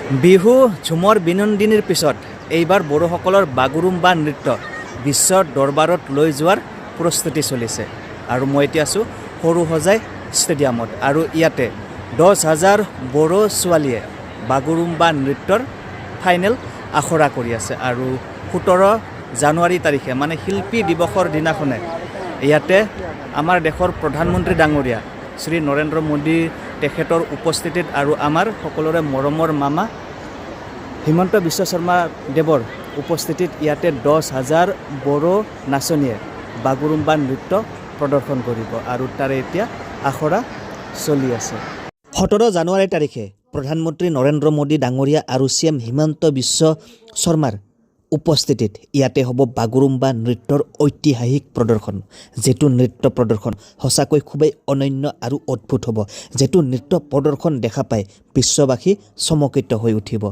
বিহু ঝুমৰ বিনন্দিনীৰ পিছত এইবাৰ বড়োসকলৰ বাগুৰুম্বা নৃত্য বিশ্বৰ দৰবাৰত লৈ যোৱাৰ প্ৰস্তুতি চলিছে আৰু মই এতিয়া আছোঁ সৰুসজাই ষ্টেডিয়ামত আৰু ইয়াতে 10,000 বড়ো ছোৱালীয়ে বাগুৰুম্বা নৃত্যৰ ফাইনেল আখৰা কৰি আছে আৰু 17 জানুৱাৰী তাৰিখে মানে শিল্পী দিৱসৰ দিনাখনে ইয়াতে আমাৰ দেশৰ প্ৰধানমন্ত্ৰী ডাঙৰীয়া শ্ৰী নৰেন্দ্ৰ মোদী তেখেতৰ উপস্থিতিত আৰু আমাৰ সকলোৰে মৰমৰ মামা হিমন্ত বিশ্ব শৰ্মা দেৱৰ উপস্থিতিত ইয়াতে 10,000 বড়ো নাচনীয়ে বাগুৰুম্বা নৃত্য প্ৰদৰ্শন কৰিব আৰু তাৰে এতিয়া আখৰা চলি আছে 17 জানুৱাৰী তাৰিখে প্ৰধানমন্ত্ৰী নৰেন্দ্ৰ মোদী ডাঙৰীয়া আৰু CM হিমন্ত বিশ্ব শৰ্মাৰ উপস্থিতিত ইয়াতে হ'ব বাগুৰুম্বা নৃত্যৰ ঐতিহাসিক প্ৰদৰ্শন যেটো নৃত্য প্ৰদৰ্শন সঁচাকৈ খুবেই অনন্য আৰু অদ্ভুত হ'ব যেটো নৃত্য প্ৰদৰ্শন দেখা পাই বিশ্ববাসী চমকিত হৈ উঠিব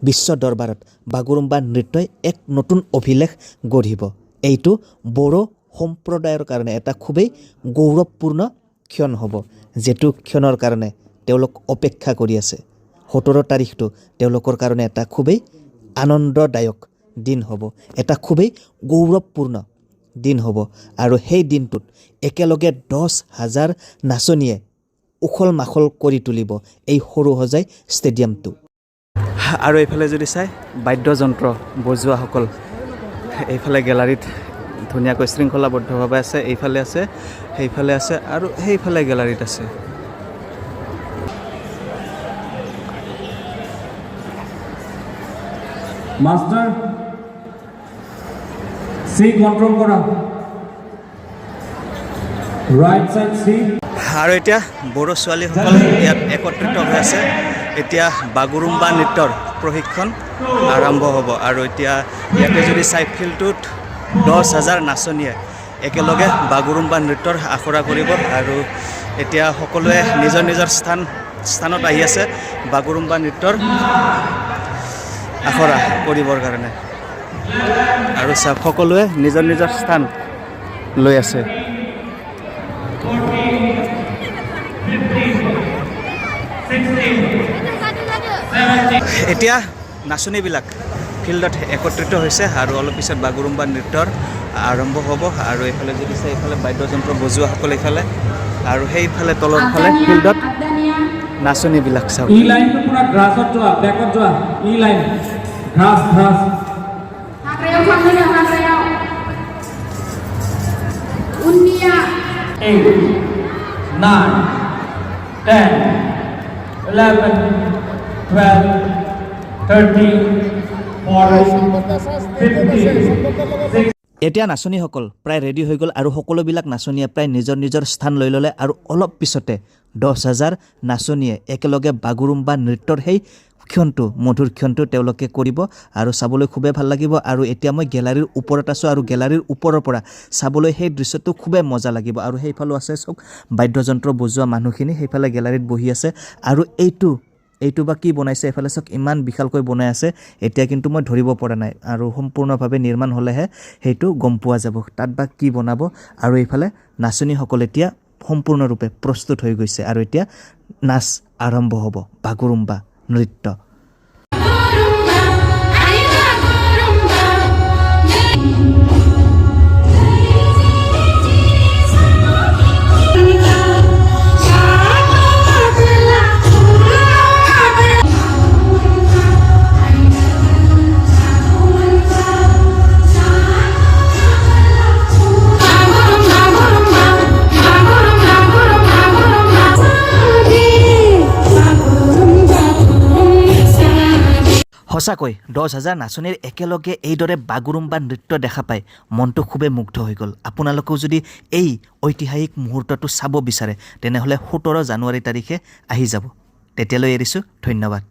বিশ্ব দৰবাৰত বাগুৰুম্বা নৃত্যই এক নতুন অভিলেখ গঢ়িব এইটো বড়ো সম্প্ৰদায়ৰ কাৰণে এটা খুবেই গৌৰৱপূৰ্ণ ক্ষণ হ'ব যেটো ক্ষণৰ কাৰণে তেওঁলোক অপেক্ষা কৰি আছে 17 তাৰিখটো তেওঁলোকৰ কাৰণে এটা খুবেই আনন্দদায়ক দিন হ'ব এটা খুবেই গৌৰৱপূৰ্ণ দিন হ'ব আৰু সেই দিনটোত একেলগে 10,000 নাচনীয়ে উখল মাখল কৰি তুলিব এই সৰুসজাই ষ্টেডিয়ামটো আৰু এইফালে যদি চাই বাদ্যযন্ত্ৰ বজোৱাসকল এইফালে গেলাৰীত ধুনীয়াকৈ শৃংখলাবদ্ধভাৱে আছে এইফালে আছে সেইফালে আছে আৰু সেইফালে গেলাৰীত আছে মাস্টাৰ সি কন্ট্ৰোল কৰা ৰাইট সাইড সি আৰু এতিয়া বড়ো ছোৱালীসকল ইয়াত একত্ৰিত হৈ আছে এতিয়া বাগুৰুম্বা নৃত্যৰ প্ৰশিক্ষণ আৰম্ভ হ'ব আৰু এতিয়া ইয়াতে যদি চাই ফিল্ডটোত 10,000 নাচনীয়ে একেলগে বাগুৰুম্বা নৃত্যৰ আখৰা কৰিব আৰু এতিয়া সকলোৱে নিজৰ নিজৰ স্থানত আহি আছে বাগুৰুম্বা নৃত্যৰ আখৰা কৰিবৰ কাৰণে আৰু সকলোৱে নিজৰ নিজৰ স্থান লৈ আছে এতিয়া নাচনীবিলাক ফিল্ডত একত্ৰিত হৈছে আৰু অলপ পিছত বাগুৰুম্বা নৃত্যৰ আৰম্ভ হ'ব আৰু এইফালে যদি চাই এইফালে বাদ্যযন্ত্ৰ বজোৱাসকল এইফালে আৰু সেইফালে তলৰ ফালে ফিল্ডত নাচনীবিলাক চাওক ই লাইনটো পুৰা গ্ৰাছত যোৱা বেকত যোৱা ই লাইন গ্ৰাছ গ্ৰাছ হাকৰেও খামনে হাকৰেও উন্নিয়া 8 9 10 11 12 13 14 15 এতিয়া নাচনীসকল প্ৰায় ৰেডি হৈ গ'ল আৰু সকলোবিলাক নাচনীয়ে প্ৰায় নিজৰ নিজৰ স্থান লৈ ল'লে আৰু অলপ পিছতে 10,000 নাচনীয়ে একেলগে বাগুৰুম্বা নৃত্যৰ সেই ক্ষণটো মধুৰ ক্ষণটো তেওঁলোকে কৰিব আৰু চাবলৈ খুবেই ভাল লাগিব আৰু এতিয়া মই গেলাৰীৰ ওপৰত আছোঁ আৰু গেলাৰীৰ ওপৰৰ পৰা চাবলৈ সেই দৃশ্যটো খুবেই মজা লাগিব আৰু সেইফালে আছে চক বাদ্যযন্ত্ৰ বজোৱা মানুহখিনি সেইফালে গেলাৰীত বহি আছে আৰু এইটো বা কি বনাইছে এইফালে চক ইমান বিশালকৈ বনাই আছে এতিয়া কিন্তু মই ধৰিব পৰা নাই আৰু সম্পূৰ্ণভাৱে নিৰ্মাণ হ'লেহে সেইটো গম পোৱা যাব তাত বা কি বনাব আৰু এইফালে নাচনীসকল এতিয়া সম্পূৰ্ণৰূপে প্ৰস্তুত হৈ গৈছে আৰু এতিয়া নাচ আৰম্ভ হ'ব বাগুৰুম্বা নৃত্য সঁচাকৈ 10,000 নাচনীৰ একেলগে এইদৰে বাগুৰুম্বা নৃত্য দেখা পাই মনটো খুবেই মুগ্ধ হৈ গ'ল আপোনালোকেও যদি এই ঐতিহাসিক মুহূৰ্তটো চাব বিচাৰে তেনেহ'লে 17 জানুৱাৰী তাৰিখে আহি যাব তেতিয়ালৈ এৰিছোঁ ধন্যবাদ